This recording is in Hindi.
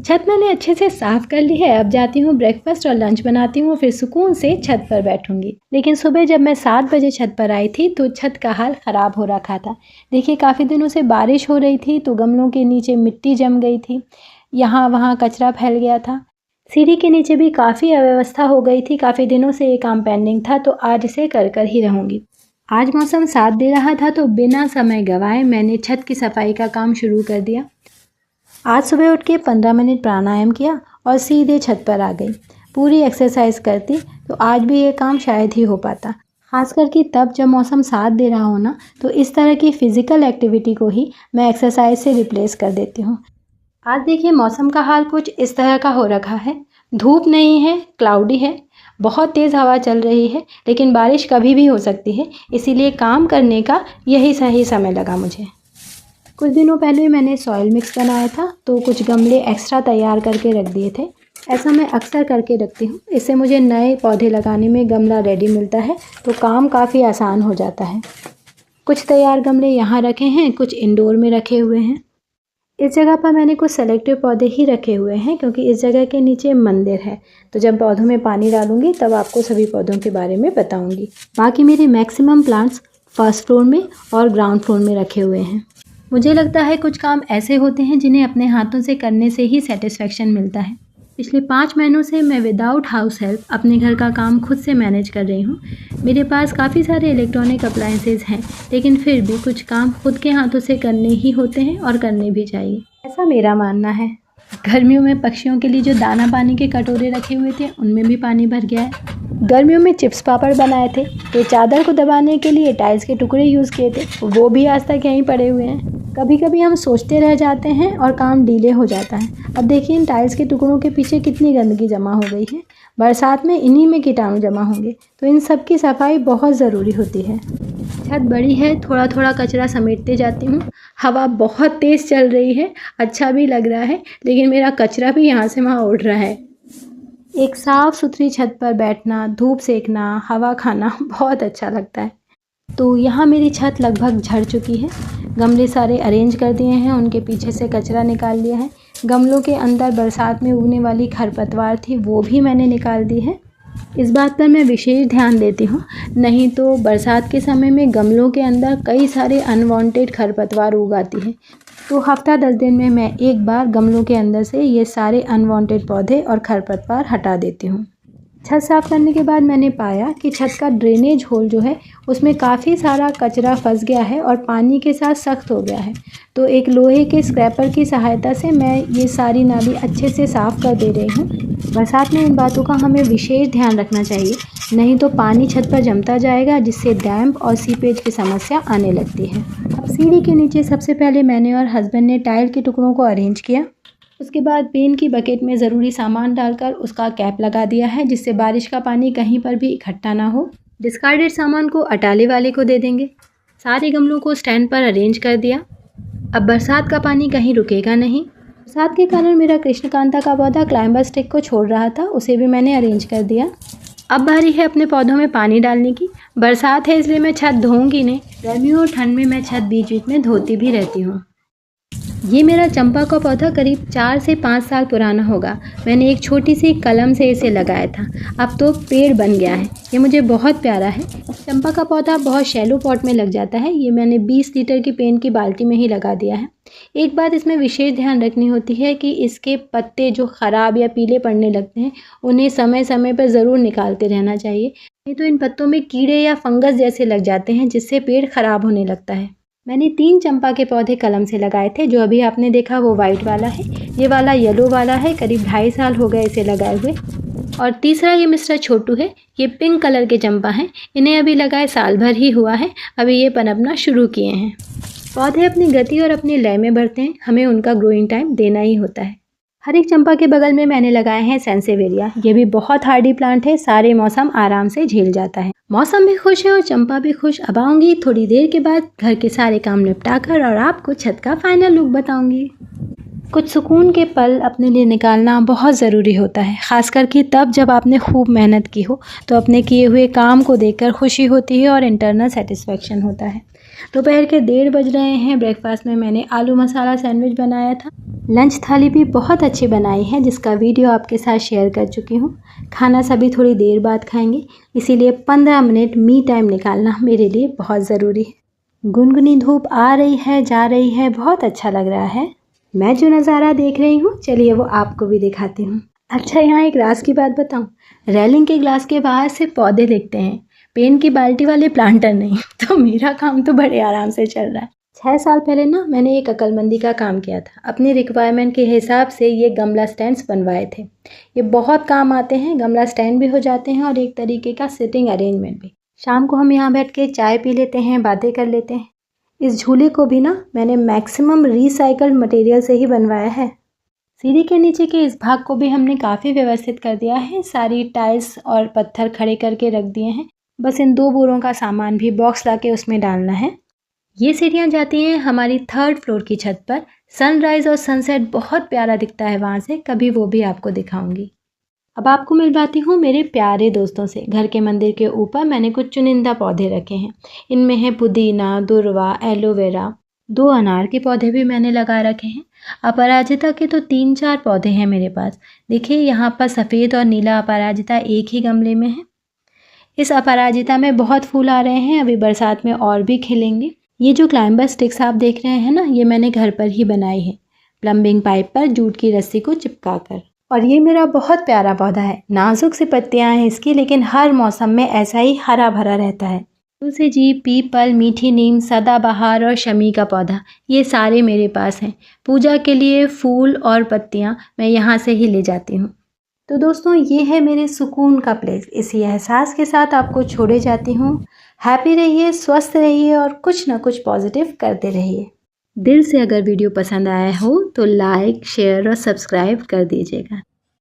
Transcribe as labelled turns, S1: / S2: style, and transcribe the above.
S1: छत मैंने अच्छे से साफ कर ली है। अब जाती हूँ ब्रेकफास्ट और लंच बनाती हूँ, फिर सुकून से छत पर बैठूंगी। लेकिन सुबह जब मैं 7 बजे छत पर आई थी तो छत का हाल ख़राब हो रखा था। देखिए, काफ़ी दिनों से बारिश हो रही थी तो गमलों के नीचे मिट्टी जम गई थी, यहाँ वहाँ कचरा फैल गया था। सीढ़ी के नीचे भी काफ़ी अव्यवस्था हो गई थी। काफ़ी दिनों से ये काम पेंडिंग था तो आज इसे कर ही रहूँगी। आज मौसम साथ दे रहा था तो बिना समय गंवाए मैंने छत की सफाई का काम शुरू कर दिया। आज सुबह उठ के 15 मिनट प्राणायाम किया और सीधे छत पर आ गई। पूरी एक्सरसाइज करती तो आज भी ये काम शायद ही हो पाता। खासकर कि तब जब मौसम साथ दे रहा हो ना, तो इस तरह की फ़िज़िकल एक्टिविटी को ही मैं एक्सरसाइज से रिप्लेस कर देती हूँ। आज देखिए, मौसम का हाल कुछ इस तरह का हो रखा है। धूप नहीं है, क्लाउडी है, बहुत तेज़ हवा चल रही है, लेकिन बारिश कभी भी हो सकती है। इसीलिए काम करने का यही सही समय लगा मुझे। कुछ दिनों पहले मैंने सॉइल मिक्स बनाया था तो कुछ गमले एक्स्ट्रा तैयार करके रख दिए थे। ऐसा मैं अक्सर करके रखती हूँ। इससे मुझे नए पौधे लगाने में गमला रेडी मिलता है तो काम काफ़ी आसान हो जाता है। कुछ तैयार गमले यहाँ रखे हैं, कुछ इंडोर में रखे हुए हैं। इस जगह पर मैंने कुछ सेलेक्टिव पौधे ही रखे हुए हैं क्योंकि इस जगह के नीचे मंदिर है। तो जब पौधों में पानी डालूंगी तब आपको सभी पौधों के बारे में बताऊंगी। बाकी मेरे मैक्सिमम प्लांट्स फर्स्ट फ्लोर में और ग्राउंड फ्लोर में रखे हुए हैं। मुझे लगता है कुछ काम ऐसे होते हैं जिन्हें अपने हाथों से करने से ही सेटिस्फेक्शन मिलता है। पिछले 5 महीनों से मैं विदाउट हाउस हेल्प अपने घर का काम खुद से मैनेज कर रही हूँ। मेरे पास काफ़ी सारे इलेक्ट्रॉनिक अप्लायंसेस हैं, लेकिन फिर भी कुछ काम खुद के हाथों से करने ही होते हैं और करने भी चाहिए, ऐसा मेरा मानना है। गर्मियों में पक्षियों के लिए जो दाना पानी के कटोरे रखे हुए थे उनमें भी पानी भर गया है। गर्मियों में चिप्स पापड़ बनाए थे तो चादर को दबाने के लिए टाइल्स के टुकड़े यूज़ किए थे, वो भी आज तक यहीं पड़े हुए हैं। कभी कभी हम सोचते रह जाते हैं और काम डिले हो जाता है। अब देखिए, इन टाइल्स के टुकड़ों के पीछे कितनी गंदगी जमा हो गई है। बरसात में इन्हीं में कीटाणु जमा होंगे, तो इन सब की सफाई बहुत ज़रूरी होती है। छत बड़ी है, थोड़ा थोड़ा कचरा समेटते जाती हूँ। हवा बहुत तेज़ चल रही है, अच्छा भी लग रहा है, लेकिन मेरा कचरा भी यहाँ से वहाँ उड़ रहा है। एक साफ़ सुथरी छत पर बैठना, धूप सेकना, हवा खाना बहुत अच्छा लगता है। तो यहाँ मेरी छत लगभग झड़ चुकी है। गमले सारे अरेंज कर दिए हैं, उनके पीछे से कचरा निकाल लिया है। गमलों के अंदर बरसात में उगने वाली खरपतवार थी, वो भी मैंने निकाल दी है। इस बात पर मैं विशेष ध्यान देती हूँ, नहीं तो बरसात के समय में गमलों के अंदर कई सारे अनवांटेड खरपतवार उग आती हैं। तो हफ्ता 10 दिन में मैं एक बार गमलों के अंदर से ये सारे अनवांटेड पौधे और खरपतवार हटा देती हूँ। छत साफ़ करने के बाद मैंने पाया कि छत का ड्रेनेज होल जो है उसमें काफ़ी सारा कचरा फंस गया है और पानी के साथ सख्त हो गया है। तो एक लोहे के स्क्रैपर की सहायता से मैं ये सारी नाली अच्छे से साफ़ कर दे रही हूँ। बरसात में इन बातों का हमें विशेष ध्यान रखना चाहिए, नहीं तो पानी छत पर जमता जाएगा जिससे डैम्प और सीपेज की समस्या आने लगती है। अब सीढ़ी के नीचे सबसे पहले मैंने और हस्बैंड ने टाइल के टुकड़ों को अरेंज किया। उसके बाद पेन की बकेट में ज़रूरी सामान डालकर उसका कैप लगा दिया है जिससे बारिश का पानी कहीं पर भी इकट्ठा ना हो। डिस्कार्डेड सामान को अटाले वाले को दे देंगे। सारे गमलों को स्टैंड पर अरेंज कर दिया। अब बरसात का पानी कहीं रुकेगा नहीं। बरसात के कारण मेरा कृष्णकांता का पौधा क्लाइंबर स्टिक को छोड़ रहा था, उसे भी मैंने अरेंज कर दिया। अब बारी है अपने पौधों में पानी डालने की। बरसात है इसलिए मैं छत धोऊंगी नहीं। गर्मियों और ठंड में मैं छत बीच बीच में धोती भी रहती हूँ। ये मेरा चंपा का पौधा करीब 4 से 5 साल पुराना होगा। मैंने एक छोटी सी कलम से इसे लगाया था, अब तो पेड़ बन गया है। ये मुझे बहुत प्यारा है। चंपा का पौधा बहुत शैलो पॉट में लग जाता है। ये मैंने 20 लीटर की पेंट की बाल्टी में ही लगा दिया है। एक बात इसमें विशेष ध्यान रखनी होती है कि इसके पत्ते जो ख़राब या पीले पड़ने लगते हैं उन्हें समय समय पर ज़रूर निकालते रहना चाहिए, नहीं तो इन पत्तों में कीड़े या फंगस जैसे लग जाते हैं जिससे पेड़ ख़राब होने लगता है। मैंने 3 चंपा के पौधे कलम से लगाए थे। जो अभी आपने देखा वो वाइट वाला है, ये वाला येलो वाला है, करीब 2.5 साल हो गए इसे लगाए हुए। और तीसरा ये मिस्टर छोटू है, ये पिंक कलर के चंपा हैं। इन्हें अभी लगाए साल भर ही हुआ है, अभी ये पनपना शुरू किए हैं। पौधे अपनी गति और अपनी लय में बढ़ते हैं, हमें उनका ग्रोइंग टाइम देना ही होता है। हर एक चंपा के बगल में मैंने लगाए हैं सेंसेवेरिया। ये भी बहुत हार्डी प्लांट है, सारे मौसम आराम से झेल जाता है। मौसम भी खुश है और चंपा भी खुश। अब आऊँगी थोड़ी देर के बाद घर के सारे काम निपटाकर और आपको छत का फाइनल लुक बताऊँगी। कुछ सुकून के पल अपने लिए निकालना बहुत ज़रूरी होता है, ख़ासकर कि तब जब आपने खूब मेहनत की हो तो अपने किए हुए काम को देखकर खुशी होती है और इंटरनल सेटिस्फेक्शन होता है। दोपहर के 1:30 बज रहे हैं। ब्रेकफास्ट में मैंने आलू मसाला सैंडविच बनाया था। लंच थाली भी बहुत अच्छी बनाई है, जिसका वीडियो आपके साथ शेयर कर चुकी हूँ। खाना सभी थोड़ी देर बाद खाएंगे, इसीलिए 15 मिनट मी टाइम निकालना मेरे लिए बहुत ज़रूरी है। गुनगुनी धूप आ रही है, जा रही है, बहुत अच्छा लग रहा है। मैं जो नज़ारा देख रही हूँ, चलिए वो आपको भी दिखाती हूँ। अच्छा, यहाँ एक राज की बात बताऊँ, रेलिंग के ग्लास के बाहर से पौधे दिखते हैं, पेन की बाल्टी वाले प्लांटर नहीं। तो मेरा काम तो बड़े आराम से चल रहा है। 6 साल पहले ना मैंने एक अक्लमंदी का काम किया था। अपनी रिक्वायरमेंट के हिसाब से ये गमला स्टैंड्स बनवाए थे। ये बहुत काम आते हैं, गमला स्टैंड भी हो जाते हैं और एक तरीके का सिटिंग अरेंजमेंट भी। शाम को हम यहाँ बैठ के चाय पी लेते हैं, बातें कर लेते हैं। इस झूले को भी ना मैंने मैक्सिमम रिसाइकल्ड मटेरियल से ही बनवाया है। सीढ़ी के नीचे के इस भाग को भी हमने काफ़ी व्यवस्थित कर दिया है। सारी टाइल्स और पत्थर खड़े करके रख दिए हैं। बस इन 2 बोरों का सामान भी बॉक्स लाके उसमें डालना है। ये सीढ़ियाँ जाती हैं हमारी 3rd फ्लोर की छत पर। सनराइज़ और सनसेट बहुत प्यारा दिखता है वहाँ से, कभी वो भी आपको दिखाऊंगी। अब आपको मिलवाती हूँ मेरे प्यारे दोस्तों से। घर के मंदिर के ऊपर मैंने कुछ चुनिंदा पौधे रखे हैं। इनमें है पुदीना, दुर्वा, एलोवेरा, 2 अनार के पौधे भी मैंने लगा रखे हैं। अपराजिता के तो 3-4 पौधे हैं मेरे पास। देखिए यहाँ पर सफ़ेद और नीला अपराजिता एक ही गमले में है। इस अपराजिता में बहुत फूल आ रहे हैं, अभी बरसात में और भी खिलेंगे। ये जो क्लाइंबर स्टिक्स आप देख रहे हैं ना, ये मैंने घर पर ही बनाई है, प्लम्बिंग पाइप पर जूट की रस्सी को चिपका कर। और ये मेरा बहुत प्यारा पौधा है। नाजुक सी पत्तियां हैं इसकी, लेकिन हर मौसम में ऐसा ही हरा भरा रहता है। तुलसी जी, पीपल, मीठी नीम, सदाबहार और शमी का पौधा, ये सारे मेरे पास हैं। पूजा के लिए फूल और पत्तियां मैं यहाँ से ही ले जाती हूँ। तो दोस्तों, ये है मेरे सुकून का प्लेस। इसी एहसास के साथ आपको छोड़े जाती हूँ। हैप्पी रहिए, स्वस्थ रहिए और कुछ ना कुछ पॉजिटिव करते रहिए। दिल से अगर वीडियो पसंद आया हो तो लाइक, शेयर और सब्सक्राइब कर दीजिएगा।